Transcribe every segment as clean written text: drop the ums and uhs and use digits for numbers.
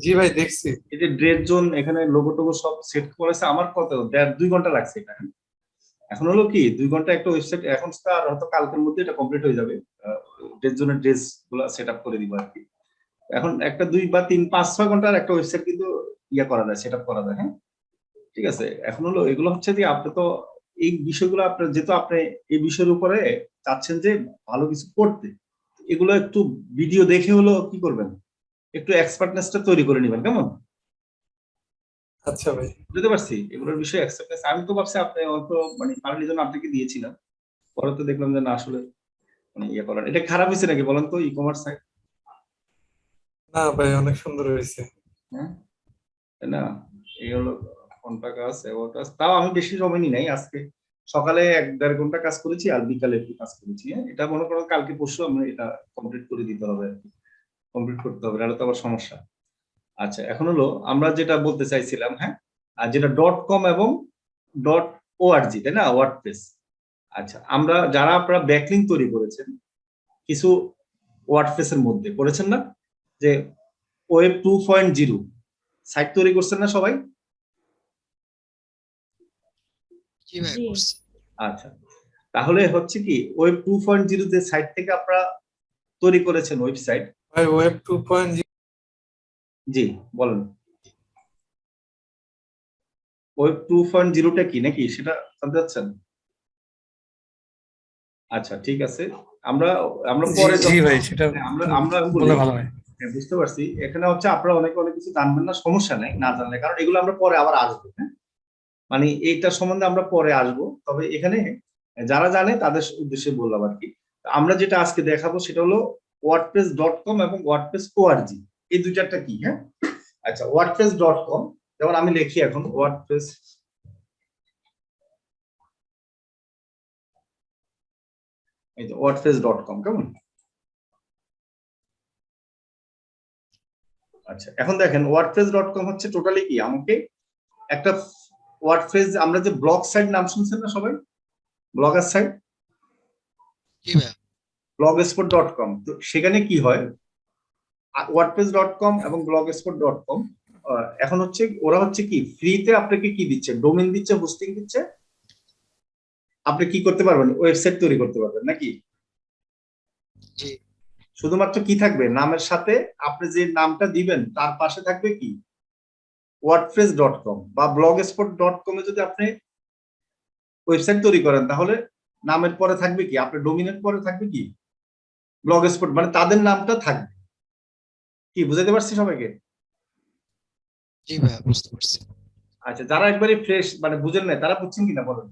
জি ভাই দেখছি। এই যে ড্রেড জোন এখানে লোগো টোগো সব সেট করেছে, আমার কত 2.5 ঘন্টা লাগছে এটা। এখন হলো কি 2 ঘন্টা একটা ওয়েবসাইট, এখন তার হয়তো কালকের মধ্যে এটা কমপ্লিট হয়ে যাবে। ড্রেস জোনের ড্রেস গুলো সেট আপ করে দিব আর কি। এখন একটা 2 বা 3 5 6 ঘন্টার একটা ওয়েবসাইট কিন্তু ইয়ে করা যায়, সেট আপ করা যায়। হ্যাঁ, ঠিক আছে। এখন হলো এগুলো হচ্ছে যে আপনি তো এই বিষয়গুলো আপনার, যেহেতু আপনি এই বিষয়ের উপরে চাচ্ছেন যে ভালো কিছু করতে, এগুলো একটু ভিডিও দেখে হলো কি করবেন, একটু এক্সপার্টনেসটা তৈরি করে নেবেন, কেমন? আচ্ছা ভাই। বুঝতে পারছি এগুলোর বিষয়ে এক্সপার্টনেস। আমি তো ভাবছি আপনি হয়তো মানে পারলে জন্য আপনাকে দিয়েছিলাম, পরে তো দেখলাম যে না আসলে মানে ইয়ে করার এটা খারাপ হয়েছে নাকি বলেন তো, ই কমার্স সাইট। না ভাই, অনেক সুন্দর হয়েছে। হ্যাঁ, তাই না? এই হলো ঘন্টা কাজ, 11 কাজ, তাও আমি বেশি সময় নি নাই আজকে। সকালে 1-1.5 ঘন্টা কাজ করেছি আর বিকালে একটু কাজ করেছি। হ্যাঁ, এটা মনে করো কালকে পরশু আমরা এটা কমপ্লিট করে দিতে হবে আর কি। কমপ্লিট করতে হবে, নাহলে তো আবার সমস্যা। আচ্ছা, এখন হলো আমরা যেটা বলতে চাইছিলাম, হ্যাঁ, আর যেটা .com এবং .org, তাই না, ওয়ার্ডপ্রেস। আচ্ছা, আমরা যারা আপনারা ব্যাকলিংক তৈরি করেছেন কিছু ওয়ার্ডপ্রেস এর মধ্যে করেছেন না, যে ওয়েব 2.0 সাইট তৈরি করছেন না সবাই? জি ভাই জি। করছি। আচ্ছা, তাহলে হচ্ছে কি ওয়েব 2.0 যে সাইট থেকে আপনারা তৈরি করেছেন ওয়েবসাইট। ভাই ওয়েব 2.0। জি, বলেন। ওয়েব 2.0টা কি নাকি সেটা জানতে চাচ্ছেন? আচ্ছা, ঠিক আছে। আমরা আমরা জি পরে জি যখন, ভাই, সেটা হ্যাঁ, আমরা একটু আমরা বলে বলি। ভালো হয়। হ্যাঁ, বুঝতে পারছি। এখানে হচ্ছে আপনারা অনেকে অনেক কিছু জানবেন না, সমস্যা নেই না জানলে, কারণ এগুলো আমরা পরে আবার আসবো। হ্যাঁ, মানে এইটা সম্বন্ধে আমরা পরে আসবো, তবে এখানে যারা জানে তাদের উদ্দেশ্যে বললাম আর কি। আমরা যেটা আজকে দেখাবো সেটা হলো ওয়ার্ডপ্রেস.com এবং ওয়ার্ডপ্রেস.org, এই দুইটারটা কি। হ্যাঁ, আচ্ছা, ওয়ার্ডপ্রেস.com, যেমন আমি লিখি এখন ওয়ার্ডপ্রেস, এই যে ওয়ার্ডপ্রেস.com, কেমন? আচ্ছা, এখন দেখেন ওয়ার্ডপ্রেস.com হচ্ছে টোটালি কি, আমাকে একটা ওয়ার্ডপ্রেস, আমরা যে ব্লগ সাইট নাম শুনছেন না সবাই, ব্লগার সাইট, জি ভাই। blogspot.com, তো সেখানে কি হয়, ওয়ার্ডপ্রেস.com এবং blogspot.com এখন হচ্ছে ওরা হচ্ছে কি ফ্রিতে আপনাকে কি দিচ্ছে, ডোমেন দিচ্ছে, হোস্টিং দিচ্ছে, আপনি কি করতে পারবেন, ওয়েবসাইট তৈরি করতে পারবেন নাকি। জি শুধুমাত্র কি থাকবে, নামের সাথে আপনি যে নামটা দিবেন তার পাশে থাকবে কি ওয়ার্ডপ্রেস.com বা blogspot.com এ যদি আপনি ওয়েবসাইট তৈরি করেন, তাহলে নামের পরে থাকবে কি, আপনার ডোমিনের পরে থাকবে কি ব্লগস্পট, মানে তাদের নামটা থাকবে। কি বুঝাতে পারছি সবাইকে? জি ভাই বুঝতে পারছি। আচ্ছা, যারা একবারই ফ্রেশ মানে বুঝেন না তারা বুঝছেন কিনা বলেন,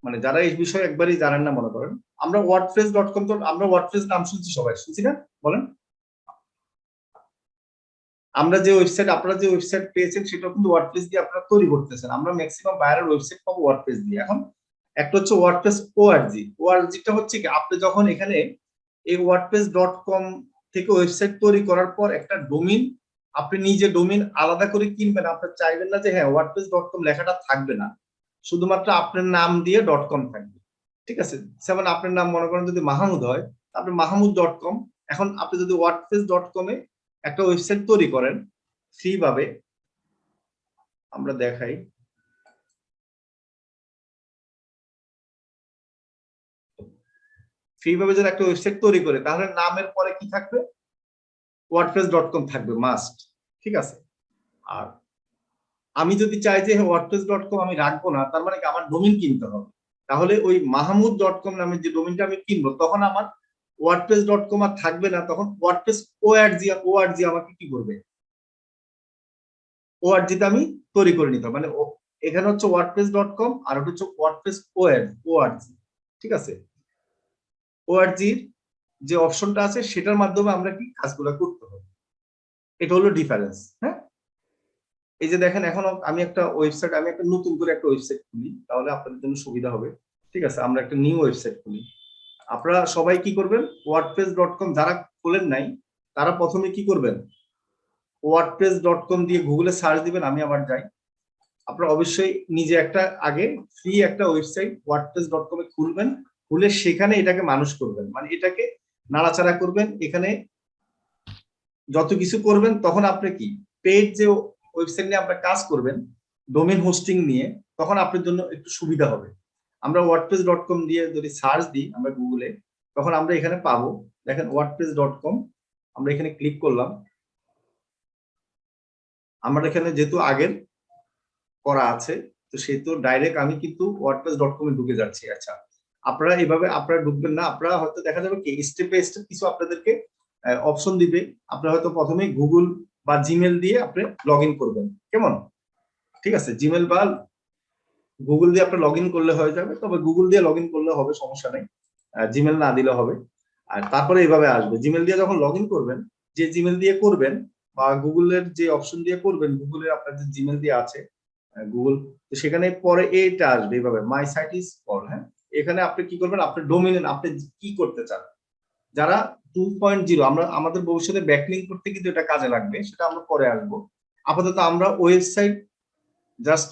মানে যারা এই বিষয়ে একবারই জানেন না মনে করেন। আমরা ওয়ার্ডপ্রেস.com, তো আমরা ওয়ার্ডপ্রেস নাম শুনছি, সবাই শুনছি না বলেন? আমরা যে ওয়েবসাইট, আপনারা যে ওয়েবসাইট পেয়েছেন সেটা কিন্তু ওয়ার্ডপ্রেস দিয়ে আপনারা তৈরি করতেছেন। আমরা ম্যাক্সিমাম বাইরের ওয়েবসাইট পাবো ওয়ার্ডপ্রেস দিয়ে। এখন একটা হচ্ছে ওয়ার্ডপ্রেস ওআরজি। ওআরজিটা হচ্ছে কি, আপনি যখন এখানে এই ওয়ার্ডপ্রেস.com থেকে ওয়েবসাইট তৈরি করার পর একটা ডোমিন, আপনি নিজে ডোমিন আলাদা করে কিনবেন, আপনি চাইবেন না যে হ্যাঁ ওয়ার্ডপ্রেস.com লেখাটা থাকবে না, শুধুমাত্র আপনার নাম দিয়ে .com থাকবে। ঠিক আছে, যেমন আপনার নাম মনে করেন যদি মাহমুদ হয়, আপনি মাহমুদ.com। এখন আপনি যদি ওয়ার্ডপ্রেস.com এ একটা ওয়েবসাইট তৈরি করেন ফ্রি ভাবে, আমরা দেখাই, ফ্রি ভাবে যদি একটা ওয়েবসাইট তৈরি করে, তাহলে নামের পরে কি থাকবে, ওয়ার্ডপ্রেস.com থাকবে মাস্ট। ঠিক আছে, আর আমি যদি চাই যে ওয়ার্ডপ্রেস.com আমি রাখবো না, তার মানে কি আমার ডোমিন কিনতে হবে, তাহলে ওই মাহমুদ.com নামের যে ডোমিনটা আমি কিনবো, তখন আমার ওয়ার্ডপ্রেস.com আর থাকবে না, তখন ওয়ার্ডপ্রেস ওআরজি ওআরজি আমাকে কি করবে, ওআরজিতে আমি তৈরি করে নিতে হবে। মানে এখানে হচ্ছে ওয়ার্ডপ্রেস.com আর ওটা হচ্ছে ওয়ার্ডপ্রেস ওআরজি। ঠিক আছে, ওআরজির যে অপশনটা আছে সেটার মাধ্যমে আমরা কি কাজগুলো করতে হবে, এটা হলো ডিফারেন্স। হ্যাঁ, এই যে দেখেন এখন আমি একটা ওয়েবসাইট, আমি একটা নতুন করে একটা ওয়েবসাইট খুলি, তাহলে আপনাদের জন্য সুবিধা হবে। ঠিক আছে, আমরা একটা নিউ ওয়েবসাইট খুলি। আপনারা সবাই কি করবেন, ওয়ার্ডপ্রেস.com যারা খোলেন নাই তারা প্রথমে কি করবেন, ওয়ার্ডপ্রেস.com দিয়ে গুগলে সার্চ দিবেন। আমি আবার যাই, আপনারা অবশ্যই নিজে একটা আগে ফ্রি একটা ওয়েবসাইট ওয়ার্ডপ্রেস.com এ খুলবেন, খুলে সেখানে এটাকে মানুষ করবেন, মানে এটাকে নাড়াচাড়া করবেন, এখানে যত কিছু করবেন তখন আপনি কি পেইড যে ওয়েবসাইট নিয়ে আপনার কাজ করবেন ডোমেইন হোস্টিং নিয়ে, তখন আপনার জন্য একটু সুবিধা হবে। আমরা wordpress.com দিয়ে যদি সার্চ দিই আমরা গুগলে, তখন আমরা এখানে পাবো, দেখেন wordpress.com, আমরা এখানে ক্লিক করলাম। আমার এখানে যেহেতু আগের করা আছে, তো সেহেতু ডাইরেক্ট আমি কিন্তু wordpress.com এ ঢুকে যাচ্ছি। আচ্ছা, আপনারা এইভাবে আপনারা ঢুকবেন না, আপনারা হয়তো দেখা যাবে কি স্টেপ বাই স্টেপ কিছু আপনাদেরকে অপশন দিবে। আপনারা হয়তো প্রথমে গুগল বা জিমেল দিয়ে আপনি লগ ইন করবেন, কেমন? ঠিক আছে, জিমেল বা গুগল দিয়ে আপনি লগ ইন করলে হয়ে যাবে, তবে গুগল দিয়ে লগ ইন করলে হবে, সমস্যা নেই, জিমেল না দিলে হবে। আর তারপরে এইভাবে আসবে, জিমেল দিয়ে যখন লগ ইন করবেন, যে জিমেল দিয়ে করবেন বা গুগলের যে অপশন দিয়ে করবেন, গুগলের আপনার যে জিমেল দিয়ে আছে গুগল, তো সেখানে পরে এটা আসবে এইভাবে মাই সাইট ইজ কল। হ্যাঁ, এখানে আপনি কি করবেন, আপনার ডোমেইন আপনি কি করতে চান। যারা 2.0, আমরা আমাদের ভবিষ্যতে ব্যাকলিংক করতে কিন্তু এটা কাজে লাগবে, সেটা আমরা পরে আসবো। আপাতত আমরা ওয়েবসাইট জাস্ট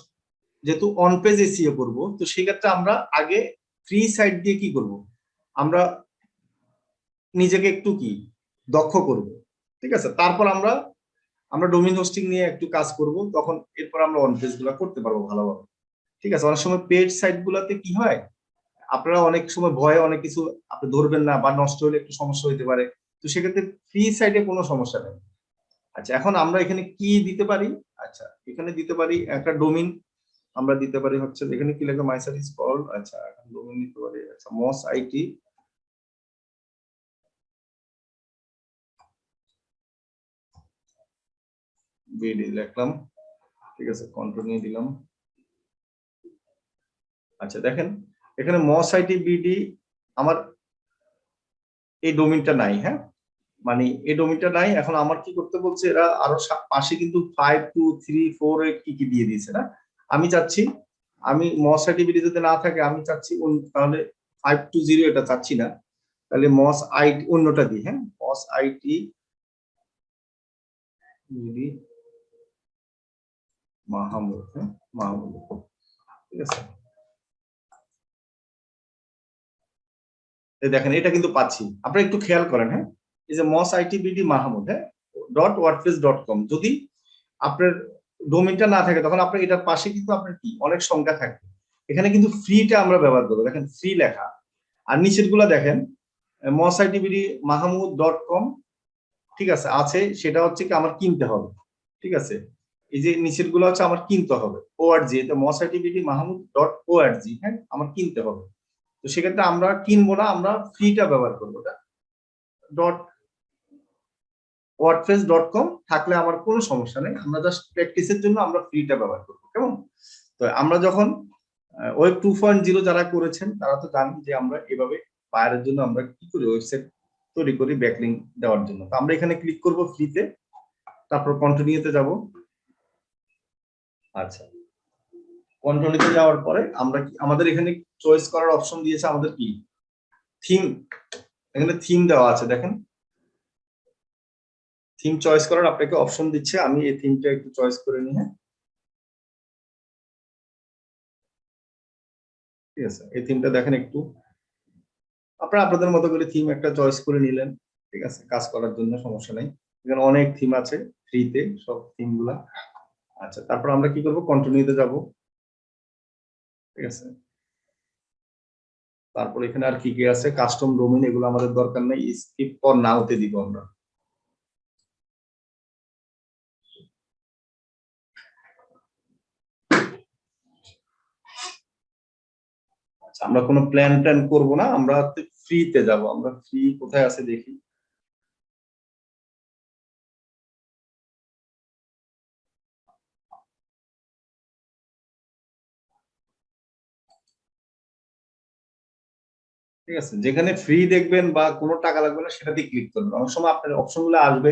যেহেতু অন পেজ এসইও করব, তো সেক্ষেত্রে আমরা আগে ফ্রি সাইট দিয়ে কি করব, আমরা নিজেকে একটু কি দক্ষ করব। ঠিক আছে, তারপর আমরা আমরা ডোমেইন হোস্টিং নিয়ে একটু কাজ করব, তখন এরপর আমরা অন পেজ গুলা করতে পারবো ভালোভাবে। ঠিক আছে, অনেক সময় পেড সাইট গুলাতে কি হয়, আপনারা অনেক সময় ভয়ে অনেক কিছু আপনি ধরবেন না, বা নষ্ট হলে একটু সমস্যা হইতে পারে, তো সেক্ষেত্রে ফ্রি সাইটে কোনো সমস্যা নেই। আচ্ছা, এখন আমরা এখানে কি দিতে পারি? আচ্ছা, এখানে দিতে পারি একটা ডোমেইন, আমরা দিতে পারি হচ্ছে এখানে কি লেখা, মাই সাইট ইজ কল্ড। আচ্ছা, এখন ডোমেইন দিতে পারি, আচ্ছা মস আইটি বিডি লিখলাম। ঠিক আছে, কন্টিনিউ দিলাম। আচ্ছা, দেখেন এখানে মস আইটি বিডি আমার এই ডোমেইনটা নাই। হ্যাঁ, মানে এই ডোমেইনটা নাই। এখন আমার কি করতে বলছে, এরা আরো পাশে কিন্তু 5 2 3 4 এ কি কি দিয়ে দিয়েছে না। আমি চাচ্ছি, আমি মস আইটি বিডি যদি না থাকে, আমি চাচ্ছি তাহলে 520 এটা চাচ্ছি না, তাহলে মস আইটি অন্যটা দিই। হ্যাঁ, মস আইটি বিডি মাহমুদ। হ্যাঁ, মাহমুদ। ঠিক আছে, এই দেখেন এটা কিন্তু পাচ্ছি, আপনারা একটু খেয়াল করেন। হ্যাঁ, এই যে মস আইটি বিডি মাহমুদ, হ্যাঁ .wordpress.com, যদি আপনার ডোমেইনটা না থাকে, তখন আপনার এটার পাশে কিন্তু আপনার কি অনেক সংখ্যা থাকবে। এখানে কিন্তু ফ্রিটা আমরা ব্যবহার করবো, দেখেন ফ্রি লেখা। আর নিচের গুলা দেখেন মসআইটিবিডি মাহমুদ.com, ঠিক আছে, আছে, সেটা হচ্ছে কি আমার কিনতে হবে। ঠিক আছে, এই যে নিচের গুলো হচ্ছে আমার কিনতে হবে, ওআরজি, এটা মসআইটিবিডি মাহমুদ.org। হ্যাঁ, আমার কিনতে হবে, তো সেক্ষেত্রে আমরা কিনবো না, আমরা ফ্রিটা ব্যবহার করবো। ডট wordpress.com থাকলে আমার কোনো সমস্যা নেই, আমরা জাস্ট প্র্যাকটিসের জন্য আমরা ফ্রিটা ব্যবহার করবো, কেমন? তো আমরা যখন ওয়েব 2.0 যারা করেছেন তারা তো জানেন যে আমরা এভাবে বাইরের জন্য আমরা কি করি, ওয়েবসাইট তৈরি করি ব্যাকলিংক দেওয়ার জন্য। তো আমরা এখানে ক্লিক করব ফ্রিতে, তারপর কন্টিনিউতে যাব। আচ্ছা, কন্টিনিউতে যাওয়ার পরে আমরা কি আমাদের এখানে চয়েস করার অপশন দিয়েছে, আমাদের কি থিম, এখানে থিম দেওয়া আছে, দেখেন থিম চয়েস করার আপনাকে অপশন দিচ্ছে। আমি এই থিমটা একটু চয়েস করে নিই। হ্যাঁ, ঠিক আছে, এই থিমটা দেখেন একটু, আপনারা আপনাদের মতো করে থিম একটা চয়েস করে নিলেন। ঠিক আছে, কাজ করার জন্য সমস্যা নেই, এখানে অনেক থিম আছে ফ্রিতে, সব থিম গুলা। আচ্ছা, তারপর আমরা কি করব, কন্টিনিউতে যাব। ঠিক আছে, তারপর এখানে আর কি কি আছে, কাস্টম ডোমেইন, এগুলো আমাদের দরকার নেই, স্কিপ ফর নাওতে দিব আমরা। আচ্ছা, আমরা কোনো প্ল্যান ট্যান করবো না, আমরা ফ্রিতে যাব। আমরা ফ্রি কোথায় আছে দেখি। ঠিক আছে, যেখানে ফ্রি দেখবেন বা কোনো টাকা লাগবে না সেটাতে ক্লিক করবেন। অনেক সময় আপনার অপশন গুলো আসবে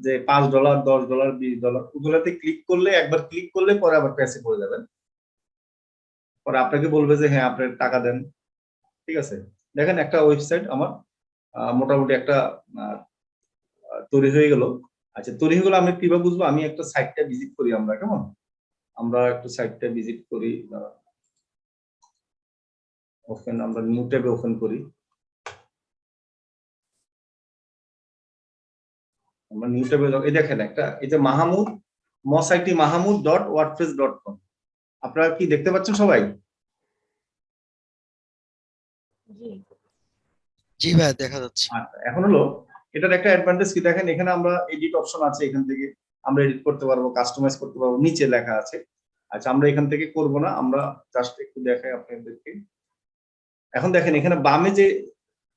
যে $5 $10 $20, ওগুলাতে ক্লিক করলে, একবার ক্লিক করলে পরে আবার প্যাসে পড়ে যাবেন, পরে আপনাকে বলবে যে হ্যাঁ আপনার টাকা দেন। ঠিক আছে, দেখেন একটা ওয়েবসাইট আমার মোটামুটি একটা আহ, তৈরি হয়ে গেল। আচ্ছা, তৈরি হয়ে গেল, আমি কিভাবে বুঝবো, আমি একটা সাইটটা ভিজিট করি আমরা, কেমন? আমরা একটু সাইটটা ভিজিট করি, ওপেন, আমরা নিউ ট্যাবে ওপেন করি, আমরা নিউ ট্যাবে এই দেখেন একটা এই যে মাহমুদ মসাইটি Mahmud dot WordPress dot com, আপনারা কি দেখতে পাচ্ছেন সবাই? জি ভাইয়া দেখা যাচ্ছে। আচ্ছা, এখন হলো এটার একটা অ্যাডভান্টেজ কি দেখেন, এখানে আমরা এডিট অপশন আছে, এখান থেকে আমরা এডিট করতে পারবো, কাস্টমাইজ করতে পারবো, নিচে লেখা আছে। আচ্ছা, আমরা এখান থেকে করব না, আমরা জাস্ট একটু দেখাই আপনাদেরকে। এখন দেখেন এখানে বামে যে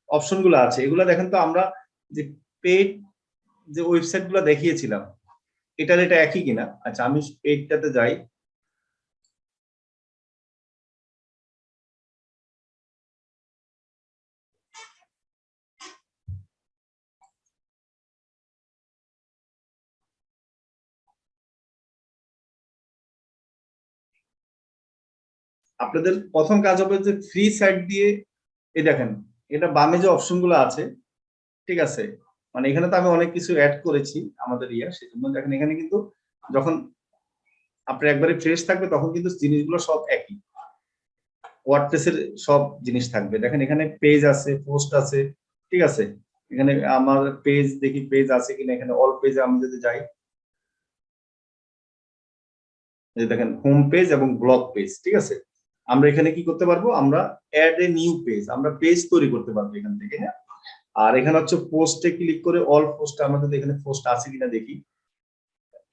অপশন গুলো আছে এগুলো দেখেন তো, আমরা যে পেড যে ওয়েবসাইট গুলো দেখিয়েছিলাম এটা একই কিনা। আচ্ছা, আমি পেডটাতে যাই। আপনাদের প্রথম কাজ হবে যে ফ্রি সাইট দিয়ে, এই দেখেন এটা বামে যে অপশন গুলো আছে, ঠিক আছে, মানে এখানে তো আমি অনেক কিছু অ্যাড করেছি আমাদের সেজন্য দেখেন এখানে কিন্তু যখন আপনার একবারে ফ্রেশ থাকবে তখন কিন্তু জিনিসগুলো সব একই, ওয়ার্ডপ্রেসের সব জিনিস থাকবে। দেখেন এখানে পেজ আছে, পোস্ট আছে, ঠিক আছে, এখানে আমার পেজ দেখি পেজ আছে কিনা, এখানে অল পেজে আমি যদি যাই, এই দেখেন হোম পেজ এবং ব্লগ পেজ, ঠিক আছে। আমরা এখানে কি করতে পারবো, আমরা অ্যাড এ নিউ পেজ, আমরা পেজ তৈরি করতে পারবো এখান থেকে, হ্যাঁ। আর এখানে হচ্ছে পোস্টে ক্লিক করে অল পোস্ট, আমাদের এখানে পোস্ট আছে কিনা দেখি।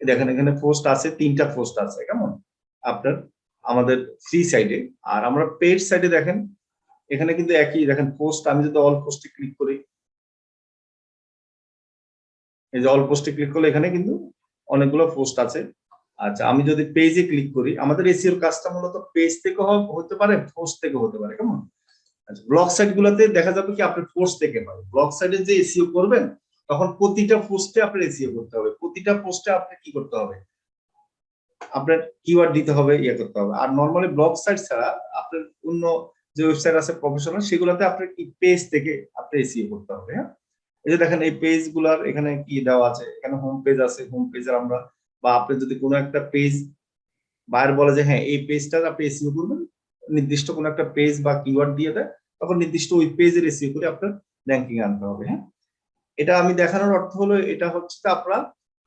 দেখেন এখানে পোস্ট আছে, 3টা পোস্ট আছে কেমন আপনার আমাদের ফ্রি সাইডে। আর আমরা পেড সাইডে দেখেন এখানে কিন্তু একই, দেখেন পোস্ট, আমি যদি অল পোস্টে ক্লিক করি, এই যে অল পোস্টে ক্লিক করলে এখানে কিন্তু অনেকগুলো পোস্ট আছে। আচ্ছা, আমি যদি পেজে ক্লিক করি, আমাদের এসইওর কাজটা মূলত পেজ থেকে হতে পারে, পোস্ট থেকে হতে পারে কেমন। আচ্ছা, ব্লগ সাইট গুলোতে দেখা যাবে কি আপনার পোস্ট থেকে হয়, ব্লগ সাইটে যে এসইও করবেন তখন প্রতিটা পোস্টে আপনার এসইও করতে হবে, প্রতিটা পোস্টে আপনার কি করতে হবে, আপনার কিওয়ার্ড দিতে হবে, ইয়ে করতে হবে। আর নরমালি ব্লগ সাইট ছাড়া আপনার অন্য যে ওয়েবসাইট আছে প্রফেশনাল, সেগুলোতে আপনার কি পেজ থেকে আপনার এসইও করতে হবে, হ্যাঁ। এই যে দেখেন এই পেজ গুলার এখানে কি দেওয়া আছে, এখানে হোম পেজ আছে, হোম পেজের আমরা, বা আপনি যদি কোনো একটা পেজ বায়ার বলে যে হ্যাঁ এই পেজটা আপনি এসইও করবেন, নির্দিষ্ট কোনো একটা পেজ বা কিওয়ার্ড দিয়ে দেয়, তখন নির্দিষ্ট ওই পেজের এসইও করে আপনার র্যাঙ্কিং আনতে হবে, হ্যাঁ। এটা আমি দেখানোর অর্থ হলো এটা হচ্ছে আপনারা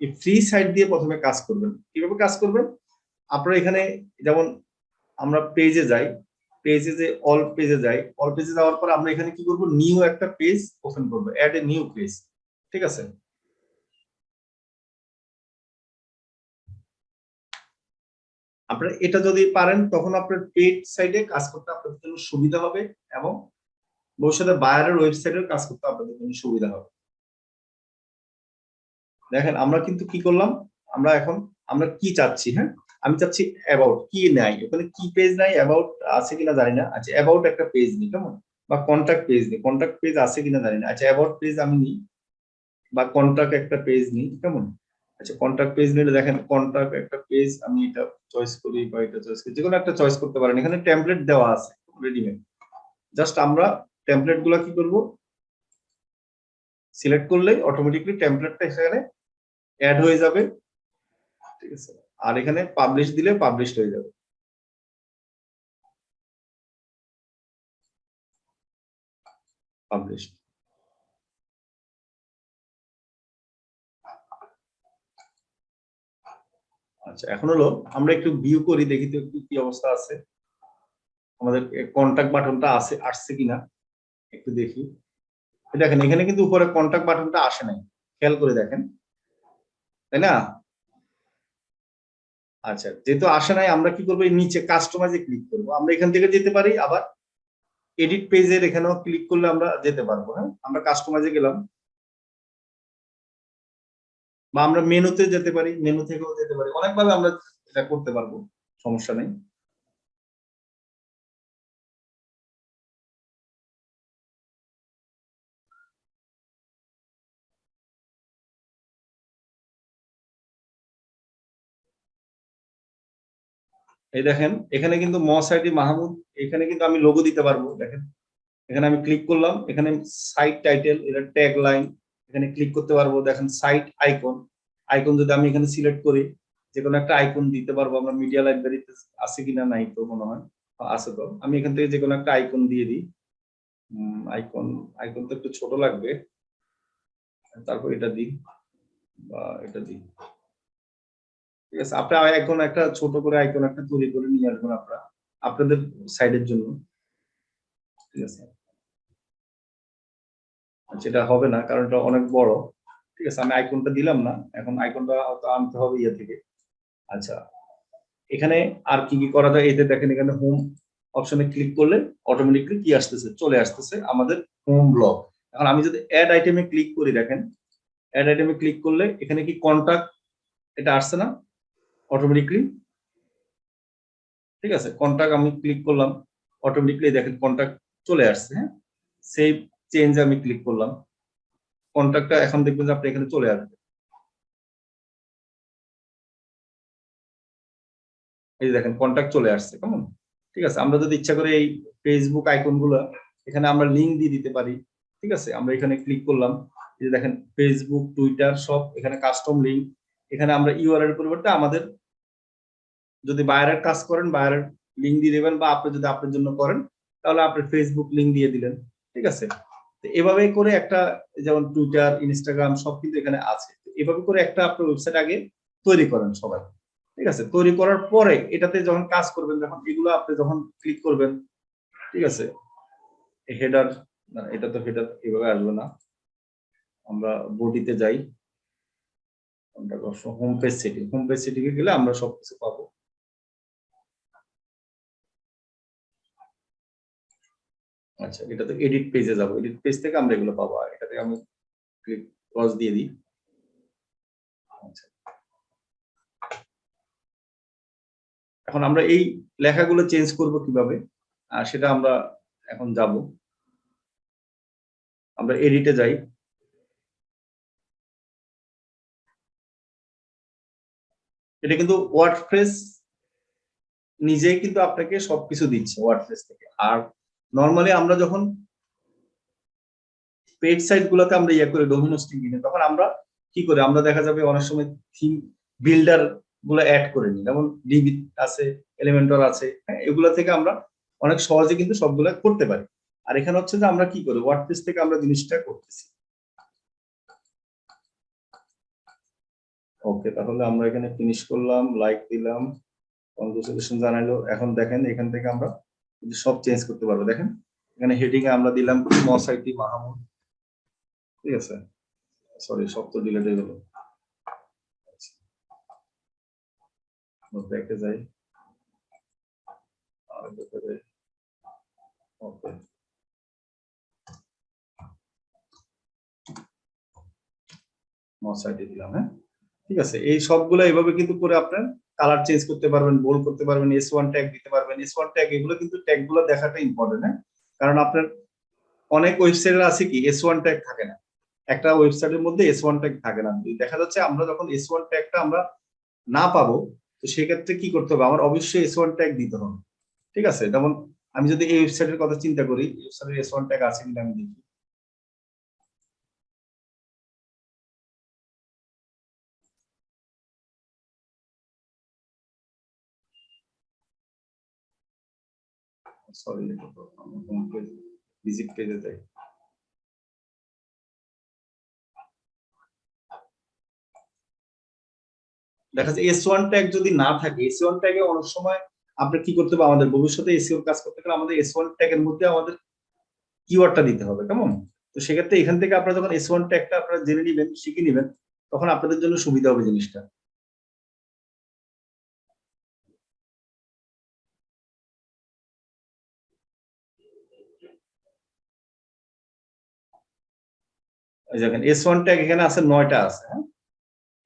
এই ফ্রি সাইট দিয়ে প্রথমে কাজ করবেন। কিভাবে কাজ করবেন, আপনারা এখানে যেমন আমরা পেজে যাই, পেজে যে অল পেজে যাই, অল পেজে যাওয়ার পর আমরা এখানে কি করব, নিউ একটা পেজ ওপেন করব, অ্যাড এ নিউ পেজ, ঠিক আছে। আপনারা এটা যদি পারেন তখন আপনার পেড সাইটে কাজ করতে আপনাদের জন্য সুবিধা হবে, এবং ভবিষ্যতে বায়ারের ওয়েবসাইটের কাজ করতে আপনাদের জন্য সুবিধা হবে। দেখেন আমরা কিন্তু কি করলাম, আমরা এখন আমরা কি চাচ্ছি, হ্যাঁ, আমি চাচ্ছি অ্যাবাউট কি নাই, ওখানে কি পেজ নাই, অ্যাবাউট আছে কিনা জানি না। আচ্ছা, অ্যাবাউট একটা পেজ নিই কেমন, বা কন্টাক্ট পেজ নিই, কন্টাক্ট পেজ আছে কিনা জানি না। আচ্ছা, অ্যাবাউট পেজ আমি নিই, বা কন্টাক্ট একটা পেজ নিই কেমন। আচ্ছা, কন্টাক্ট পেজ নিলে দেখেন কন্টাক্ট একটা পেজ, আমি এটা চয়েস করি বা এটা চয়েস করি, যেকোনো একটা চয়েস করতে পারেন। এখানে টেমপ্লেট দেওয়া আছে রেডিমেড, জাস্ট আমরা টেমপ্লেট গুলা কি করব, সিলেক্ট করলেই অটোমেটিকলি টেমপ্লেটটা এখানে অ্যাড হয়ে যাবে, ঠিক আছে। আর এখানে পাবলিশ দিলে পাবলিশড হয়ে যাবে, পাবলিশ। আচ্ছা, এখন হলো আমরা একটু ভিউ করি, দেখি তো একটু কি অবস্থা আছে, আমাদের কন্টাক্ট বাটনটা আসছে কিনা একটু দেখি। দেখেন এখানে কিন্তু উপরে কন্টাক্ট বাটনটা আসে নাই, খেয়াল করে দেখেন, তাই না। আচ্ছা, যেহেতু আসে নাই আমরা কি করবো, এই নিচে কাস্টমাইজে ক্লিক করবো, আমরা এখান থেকে যেতে পারি, আবার এডিট পেজের এখানেও ক্লিক করলে আমরা যেতে পারবো, হ্যাঁ। আমরা কাস্টমাইজে গেলাম, বা আমরা মেনুতে যেতে পারি, মেনু থেকেও যেতে পারি, অনেকভাবে আমরা এটা করতে পারবো, সমস্যা নেই। এই দেখেন এখানে কিন্তু মসাইটি মাহমুদ, এখানে কিন্তু আমি লোগো দিতে পারবো। দেখেন এখানে আমি ক্লিক করলাম, এখানে সাইট টাইটেল, এটা ট্যাগ লাইন, এখানে ক্লিক করতে পারবো। দেখেন সাইট আইকন, আইকন যদি আমি এখানে সিলেক্ট করি, যে কোনো একটা আইকন দিতে পারবো। আমরা মিডিয়া লাইব্রেরিতে আছে কিনা, নাই তো মনে হয়, আছে তো, আমি এখান থেকে যে কোনো একটা আইকন দিয়ে দিই। আইকন, আইকন তো একটু ছোট লাগবে, তারপর এটা দিই, বা এটা দিই, ঠিক আছে। আপনি এখন একটা ছোট করে আইকন একটা তৈরি করে নিয়ে আসবেন আপনারা আপনাদের সাইডের জন্য, ঠিক আছে। যেটা হবে না কারণ এটা অনেক বড়, ঠিক আছে। আমি আইকনটা দিলাম না, এখন আইকনটা হয়তো আনতে হবে ইয়ে থেকে। আচ্ছা, এখানে আর কি কি করা যায়, এতে দেখেন এখানে হোম অপশনে ক্লিক করলে অটোমেটিকলি কি আসতেছে, চলে আসতেছে আমাদের হোম ব্লগ। এখন আমি যদি অ্যাড আইটেমে ক্লিক করি, দেখেন অ্যাড আইটেমে ক্লিক করলে এখানে কি কন্টাক্ট এটা আসছে না অটোমেটিকলি, ঠিক আছে। কন্টাক্ট আমি ক্লিক করলাম, অটোমেটিকলি দেখেন কন্টাক্ট চলে আসছে। হ্যাঁ, সেভ চেঞ্জ আমি ক্লিক করলাম, কন্টাক্টটা এখন দেখবেন যে আপনি এখানে চলে আসবে। এই যে দেখেন কন্টাক্ট চলে আসছে, কেমন, ঠিক আছে। আমরা যদি ইচ্ছা করে এই ফেসবুক আইকন গুলো এখানে আমরা লিঙ্ক দিয়ে দিতে পারি, ঠিক আছে। আমরা এখানে ক্লিক করলাম, এই যে দেখেন ফেসবুক টুইটার সব এখানে কাস্টম লিঙ্ক, এখানে আমরা ইউআরএল পরিবর্তে আমাদের যদি বাইরের কাজ করেন বাইরের লিঙ্ক দিয়ে দেবেন, বা আপনি যদি আপনার জন্য করেন তাহলে আপনি ফেসবুক লিঙ্ক দিয়ে দিলেন, ঠিক আছে। তো এভাবে করে একটা, যেমন টুইটার ইনস্টাগ্রাম সব কিন্তু এখানে আছে, এভাবে করে একটা আপনার ওয়েবসাইট আগে তৈরি করেন সবাই, ঠিক আছে। তৈরি করার পরে এটাতে যখন কাজ করবেন, যখন এগুলো আপনি যখন ক্লিক করবেন, ঠিক আছে। হেডার, না এটা তো হেডার এভাবে আসবে না, আমরা বডিতে যাই, home page setting, home page setting এ গেলে আমরা সবকিছু পাবো। আচ্ছা, এটা তো এডিট পেজে যাবো, এডিট পেজ থেকে আমরা এগুলো পাবো, আর এটাতে আমি ক্লিক ক্রস দিয়ে দিই। আচ্ছা, এখন আমরা এই লেখাগুলো চেঞ্জ করব কিভাবে, আর সেটা আমরা এখন যাব, আমরা এডিটে যাই। এটা কিন্তু ওয়ার্ডপ্রেস নিজেই কিন্তু আপনাকে সবকিছু দিচ্ছে ওয়ার্ডপ্রেস থেকে। আর নরমালি আমরা যখন পেজ সাইট গুলোতে আমরা ইয়ে করে ডোমিন হোস্টিং কিনে, তখন আমরা কি করে, আমরা দেখা যাবে অনেক সময় থিম বিল্ডার গুলো অ্যাড করে নিই, যেমন ডিবি আছে, এলিমেন্টর আছে, হ্যাঁ, এগুলো থেকে আমরা অনেক সহজে কিন্তু সবগুলো করতে পারি। আর এখানে হচ্ছে যে আমরা কি করি, ওয়ার্ডপ্রেস থেকে আমরা জিনিসটা করতেছি। ওকে, তাহলে আমরা এখানে ফিনিশ করলাম, লাইক দিলাম, কংগ্রেচুলেশন জানাইলো। এখন দেখেন এখান থেকে আমরা কিন্তু সব চেঞ্জ করতে পারবো। দেখেন এখানে হেডিং এ আমরা দিলাম মসাইটি মাহমুদ, ঠিক আছে। সরি, সব তো ডিলিট হয়ে গেল, ব্যাকে যাই, আর ব্যাকে যাই। ওকে, মসাইটি দিলাম, হ্যাঁ, ঠিক আছে। এই সবগুলো এইভাবে কিন্তু করে আপনার কালার চেঞ্জ করতে পারবেন, বোল্ড করতে পারবেন, S1 ট্যাগ দিতে পারবেন। S1 ট্যাগ এগুলো কিন্তু ট্যাগ গুলো দেখাটা ইম্পর্টেন্ট, হ্যাঁ। কারণ আপনার অনেক ওয়েবসাইটের আছে কি S1 ট্যাগ থাকে না, একটা ওয়েবসাইটের মধ্যে S1 ট্যাগ থাকে না। দেখা যাচ্ছে আমরা যখন S1 ট্যাগটা আমরা না পাবো, তো সেক্ষেত্রে কি করতে হবে, আমার অবশ্যই S1 ট্যাগ দিতে হবে, ঠিক আছে। যেমন আমি যদি এই ওয়েবসাইটের কথা চিন্তা করি, ওয়েবসাইটের S1 ট্যাগ আছে কিনা আমি দেখি। সরি, হোম পেজ ভিজিট পেজে যাই। দেখা যাচ্ছে S1 ট্যাগ যদি না থাকে, S1 ট্যাগে অনেক সময় আমরা কি করতে হবে, আমাদের ভবিষ্যতে এসইও কাজ করতে গেলে আমাদের S1 ট্যাগের মধ্যে আমাদের কিওয়ার্ডটা দিতে হবে, কেমন। তো সেক্ষেত্রে এখান থেকে আপনারা যখন S1 ট্যাগটা আপনারা জেনে নেবেন, শিখে নেবেন, তখন আপনাদের জন্য সুবিধা হবে জিনিসটা। এই দেখেন S1 ট্যাগ এখানে আছে 9টা আছে, হ্যাঁ,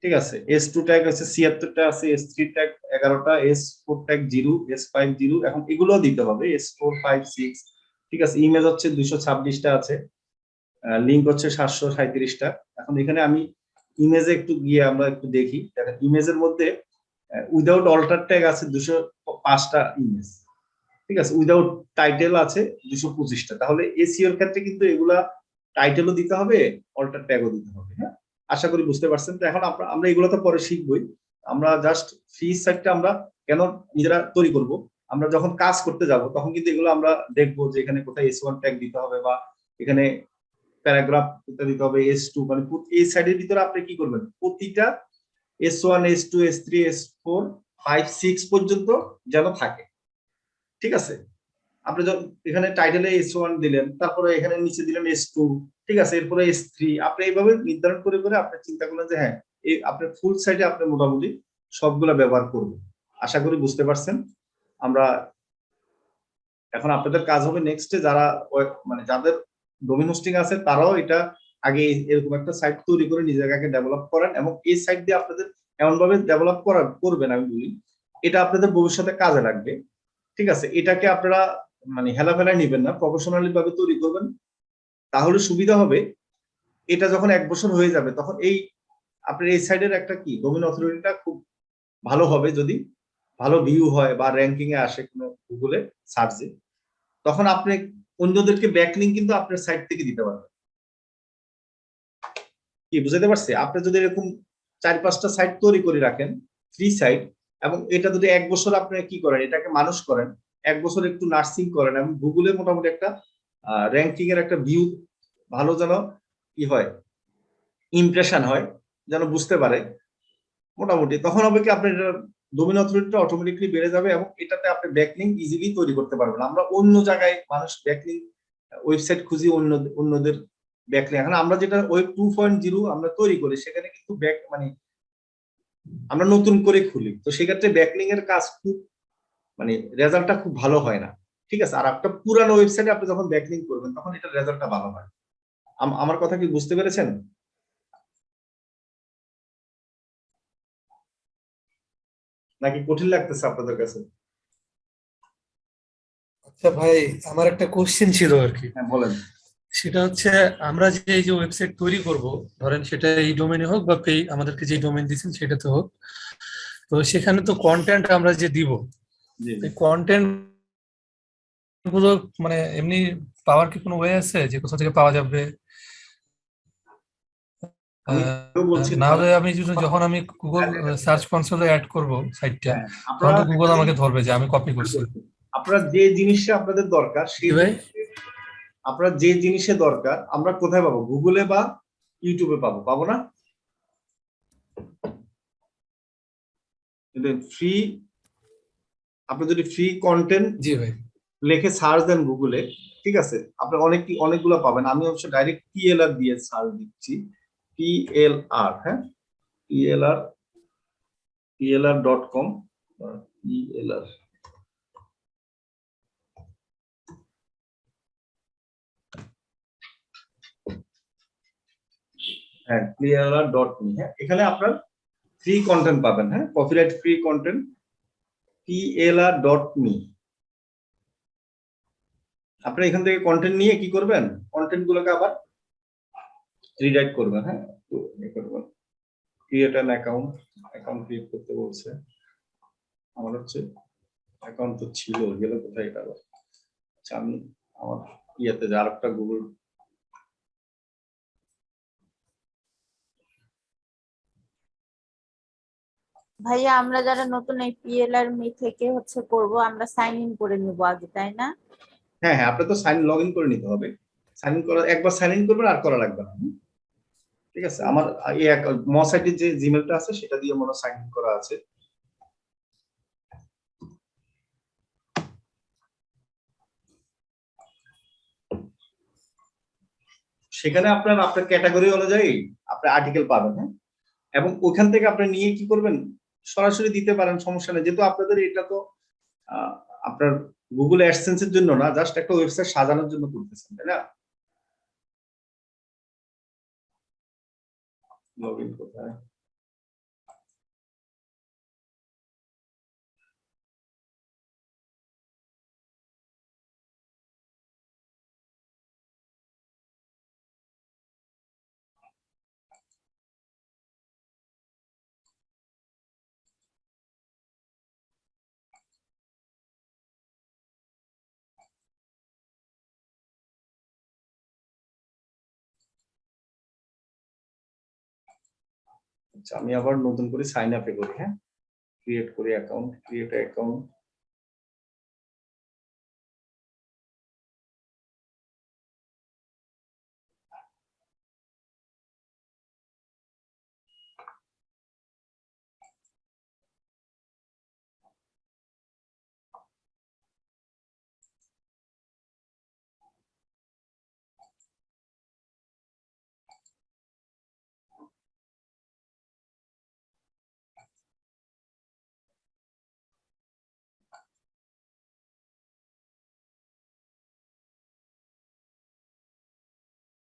ঠিক আছে। S2 ট্যাগ আছে 76টা আছে, S3 tag 11টা, S4 tag 0, S5 0, এখন এগুলো দিতে হবে, S4 5 6, ঠিক আছে। ইমেজ হচ্ছে 226টা আছে, লিংক হচ্ছে 737টা। এখন এখানে আমি ইমেজে একটু গিয়ে আমরা একটু দেখি, দেখেন ইমেজের মধ্যে উইদাউট অল্টার ট্যাগ আছে 205টা ইমেজ, ঠিক আছে। উইদাউট টাইটেল আছে 225টা। তাহলে এসইও এর ক্ষেত্রে কিন্তু এগুলা টাইটেলও দিতে হবে, অল্টার ট্যাগও দিতে হবে, হ্যাঁ। আশা করি বুঝতে পারছেন। তো এখন আমরা এগুলো তো পরে শিখবই, আমরা জাস্ট ফ্রি সাইটটা আমরা কেন নিজেরা তৈরি করব, আমরা যখন কাজ করতে যাব তখন কিন্তু এগুলো আমরা দেখবো যে এখানে কোথায় S1 ট্যাগ দিতে হবে, বা এখানে প্যারাগ্রাফ দিতে হবে S2 মানে এই সাইডের ভিতরে আপনি কি করবেন প্রতিটা S1 S2 S3 S4 5 6 পর্যন্ত যেন থাকে, ঠিক আছে? আপনি এখানে টাইটেলে S1 দিলেন, তারপরে এখানে নিচে দিলেন S2, ঠিক আছে, এরপরে S3। আপনি এইভাবে নির্ধারণ করে করে আপনি চিন্তা করলেন যে হ্যাঁ এই আপনার ফুল সাইডে আপনি মোটামুটি সবগুলা ব্যবহার করবেন। আশা করি বুঝতে পারছেন। আমরা এখন আপনাদের কাজ হবে নেক্সটে যারা মানে যাদের ডোমেইন হোস্টিং আছে তারাও এটা আগে এরকম একটা সাইট তৈরি করে নিজের আগে ডেভেলপ করেন, এবং এই সাইট দিয়ে আপনাদের এমন ভাবে ডেভেলপ করবেন আমি বলি এটা আপনাদের ভবিষ্যতে কাজে লাগবে, ঠিক আছে? এটাকে আপনারা মানে হেলাফেলায় নিবেন না, প্রফেশনালি ভাবে তৈরি করবেন, তাহলে সুবিধা হবে। এটা যখন 1 বছর হয়ে যাবে তখন এই আপনার এই সাইডের একটা কি ডোমেইন অথরিটিটা খুব ভালো হবে, যদি ভালো ভিউ হয় বা র‍্যাঙ্কিং এ আসে কোনো গুগলে সার্চে, তখন আপনি অন্যদেরকে ব্যাকলিংক কিন্তু আপনার সাইট থেকে দিতে পারবেন। কি বুঝাতে পারছি? আপনি যদি এরকম 4-5টা সাইট তৈরি করে রাখেন, ফ্রি সাইট, এবং এটা যদি 1 বছর আপনি কি করেন, এটাকে মানুষ করেন, 1 বছর একটু নার্সিং করেন, এবং গুগলে মোটামুটি একটা র‍্যাঙ্কিং এর একটা ভিউ ভালো যেন কি হয়, ইমপ্রেশন হয়, যেন বুঝতে পারে মোটামুটি, তখন হবে কি আপনার ডোমেইন অথরিটিটা অটোমেটিক্যালি বেড়ে যাবে, এবং এটাতে আপনি ব্যাকলিংক ইজিলি তৈরি করতে পারবেন। আমরা অন্য জায়গায় মানুষ ব্যাকলিংক ওয়েবসাইট খুঁজি অন্যদের ব্যাকলিংক, এখন আমরা যেটা ওয়েব 2.0 আমরা তৈরি করি সেখানে কিন্তু মানে আমরা নতুন করে খুলি, তো সেক্ষেত্রে ব্যাকলিংক এর কাজ খুব মানে রেজাল্টটা খুব ভালো হয় না, ঠিক আছে? আর একটা পুরানো ওয়েবসাইটে আপনি যখন ব্যাকলিংক করবেন তখন এটার রেজাল্টটা ভালো হয়। আমার কথা কি বুঝতে পেরেছেন? নাকি কঠিন লাগতেছে আপনাদের কাছে? আচ্ছা ভাই, আমার একটা কোশ্চেন ছিল আর কি। হ্যাঁ বলেন। সেটা হচ্ছে, আমরা যে এই যে ওয়েবসাইট তৈরি করব, ধরেন সেটা এই ডোমেইনে হোক বা আমাদেরকে যে ডোমেইন দিয়েছেন সেটাতে হোক, তো সেখানে তো কন্টেন্ট আমরা যে দিব, জি জি। এই কন্টেন্ট গুলো মানে এমনি পাওয়ার কি কোনো ওয়ে আছে যে কোথা থেকে পাওয়া যাবে? আমি না বলছিলাম হলে আমি যখন আমি গুগল সার্চ কনসোলে অ্যাড করব সাইটটা, হ্যাঁ, তখন আপনারা তো গুগল একটা আমাকে জিনিস ধরবে যে আমি কপি করছি। আপনারা যে জিনিসটা আপনাদের দরকার কি সেই ভাই? আপনারা যে জিনিসে দরকার আমরা কোথায় পাবো? গুগলে বা ইউটিউবে পাবো না? কিন্তু ফ্রি, আপনি যদি ফ্রি কন্টেন্ট জি ভাই। লিখে সার্চ দেন গুগলে, ঠিক আছে, আপনি অনেকগুলো পাবেন। আমি অবশ্য ডাইরেক্ট পিএলআর দিয়ে সার্চ দিচ্ছি, পিএলআর, হ্যাঁ, পিএলআর, plr.com, পিএলআর, হ্যাঁ, plr.me, হ্যাঁ, এখানে আপনার ফ্রি কন্টেন্ট পাবেন, হ্যাঁ, কপিরাইট ফ্রি কন্টেন্ট, plr.me। আপনি এখান থেকে কন্টেন্ট নিয়ে কি করবেন, কন্টেন্ট গুলোকে আবার রিডাইরেক্ট করবেন, হ্যাঁ, তো এই করবেন create an account, account create করতে বলছে। আমার হচ্ছে অ্যাকাউন্ট তো ছিল, গেল কোথায় এটা আবার? আচ্ছা, আমি আমার ইয়েতে যে আরেকটা গুগল, ভাইয়া আমরা যারা নতুন এই পিএলআর মি থেকে করব, আমরা সাইন ইন করে নিব আগে, তাই না? হ্যাঁ হ্যাঁ, আপনি তো লগ ইন করে নিতে হবে। সাইন ইন করা, একবার সাইন ইন করবেন আর করা লাগবে না, ঠিক আছে? আমার এই মসাইটির যে জিমেলটা আছে সেটা দিয়ে মনে সাইন ইন করা আছে। সেখানে আপনার ক্যাটাগরি অনুযায়ী আপনি আর্টিকেল পাবেন, হ্যাঁ, এবং ওখান থেকে আপনি নিয়ে কি করবেন, সরাসরি দিতে পারেন, সমস্যা নেই। যেহেতু আপনাদের এটা তো আহ, আপনার গুগল অ্যাডসেন্স এর জন্য না, জাস্ট একটা ওয়েবসাইট সাজানোর জন্য করতেছেন, তাই না? লগ ইন কোথায়? আচ্ছা, আমি আবার নতুন করে সাইন আপে করি, হ্যাঁ, ক্রিয়েট করি অ্যাকাউন্ট, ক্রিয়েট অ্যাকাউন্ট,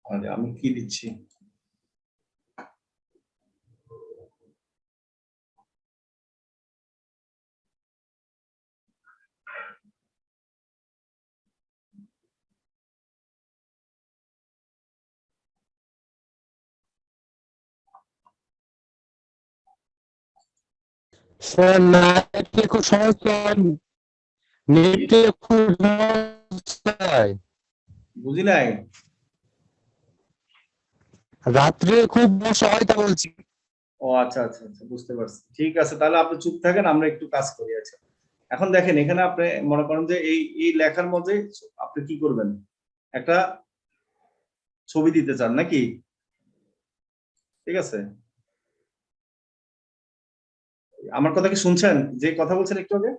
আরে আমি কি দিচ্ছি? স্যার নেটে খুব সমস্যা, নেটে খুব সমস্যা। বুঝি নাই। রাত্রে খুব সমস্যা হয় তা বলছি। ও আচ্ছা আচ্ছা আচ্ছা, বুঝতে পারছি। ঠিক আছে, তাহলে আপনি চুপ থাকেন, আমরা একটু কাজ করি। আছে এখন দেখেন, এখানে আপনি মনে করেন যে এই লেখার মধ্যে আপনি কি করবেন, একটা ছবি দিতে চান নাকি? ঠিক আছে, আমার কথা কি শুনছেন? যে কথা বলছেন একটু আগে,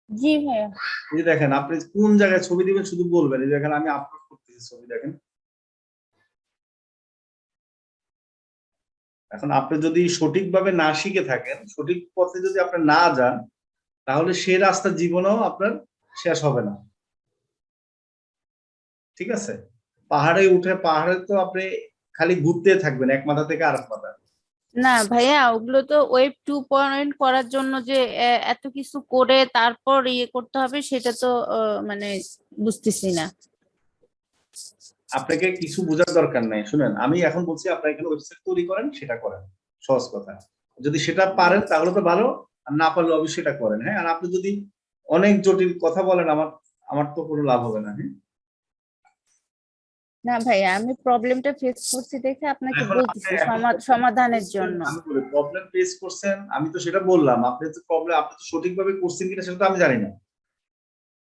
জি ভাইয়া। এই যে দেখেন, আপনি কোন জায়গায় ছবি দিবেন শুধু বলবেন। এই যে দেখেন আমি আপলোড করতেছি ছবি, দেখেন। এখন আপনি যদি সঠিকভাবে না শিখে থাকেন, সঠিক পথে যদি আপনি না যান, তাহলে সেই রাস্তা জীবনেও আপনার শেষ হবে না। ঠিক আছে, পাহাড়ে তো আপনি খালি ঘুরতে থাকবেন এক মাথা থেকে আরেক মাথা। না ভাইয়া, ওগুলো তো ওয়েব 2.0 করার জন্য যে এত কিছু করে তারপর ইয়ে করতে হবে, সেটা তো মানে বুঝতেছি না। আপনাকে কিছু বোঝার দরকার নাই, শুনেন, আমি এখন বলছি আপনারা এখানে ওয়েবসাইট তৈরি করেন, সেটা করেন, সহজ কথা। যদি সেটা পারেন তাহলে তো ভালো, আর না পারলে অবশ্যই সেটা করেন। হ্যাঁ, আর আপনি যদি অনেক জটিল কথা বলেন, আমার তো কোনো লাভ হবে না। হ্যাঁ, না ভাইয়া, আমি প্রবলেমটা ফেস করছি দেখে আপনাকে এখন বলতেছি আপনি সমাধানের জন্য। আমি বলি প্রবলেম ফেস করছেন, আমি তো সেটা বললাম। আপনি তো সঠিকভাবে করছেন কিনা সেটা তো আমি জানি না।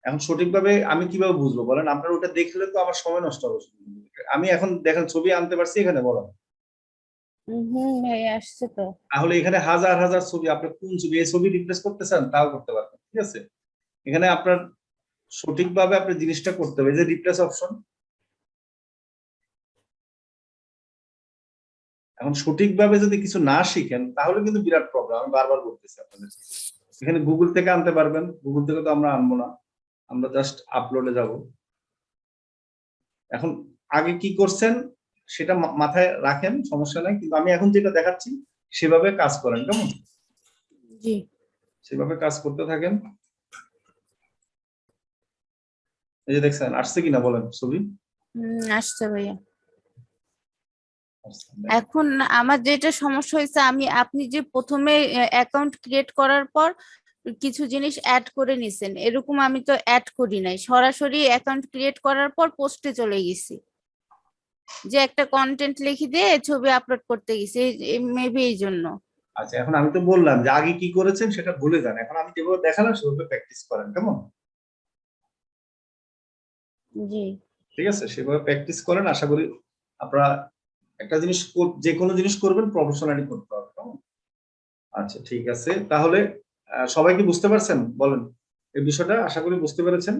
এখন সঠিকভাবে আমি কিভাবে বুঝবো বলেন? আপনার ওটা দেখলে তো আমার সময় নষ্ট হবে শুধু। আমি এখন দেখেন ছবি আনতে পারছি এখানে, বলেন। ভাইয়া আসছে তো। তাহলে এখানে হাজার হাজার ছবি, আপনি কোন ছবি, এই ছবি রিপ্লেস করতে চান তাও করতে পারবেন। ঠিক আছে, এখানে আপনার সঠিকভাবে আপনি জিনিসটা করতে হবে। এই যে রিপ্লেস অপশন, এখন সঠিকভাবে যদি কিছু না শিখেন তাহলে কিন্তু বিরাট প্রবলেম। আমি বারবার বলতেছি আপনাদের, এখানে গুগল থেকে আনতে পারবেন। গুগল থেকে তো আমরা আনবো না, আমরা জাস্ট আপলোডে যাব। এখন আগে কি করছেন সেটা মাথায় রাখেন, সমস্যা নাই, কিন্তু আমি এখন যেটা দেখাচ্ছি সেভাবে কাজ করেন, কেমন? জি। সেভাবে কাজ করতে থাকেন। এই যে দেখছেন আসছে কিনা বলেন ছবি? আসছে ভাইয়া। এখন আমার যেটা সমস্যা হয়েছে, আপনি যে প্রথমে অ্যাকাউন্ট ক্রিয়েট করার পর কিছু জিনিস অ্যাড করে নিছেন, এরকম আমি তো অ্যাড করি নাই, সরাসরি অ্যাকাউন্ট ক্রিয়েট করার পর পোস্টে চলে গেছি, যে একটা কন্টেন্ট লিখে দিয়ে ছবি আপলোড করতে গেছি, মেবি এই জন্য। আচ্ছা, এখন আমি তো বললাম যে আগে কি করেছেন সেটা ভুলে যান, এখন আমি যেভাবে দেখালাম সেভাবে প্র্যাকটিস করেন, কেমন? জি। ঠিক আছে, সেভাবে প্র্যাকটিস করেন। আশা করি আপনারা একটা জিনিস, যে কোনো জিনিস করবেন প্রফেশনালি করতে হবে, কেমন? আচ্ছা ঠিক আছে, তাহলে সবাই কি বুঝতে পারছেন বলেন? এই বিষয়টা আশা করি বুঝতে পেরেছেন।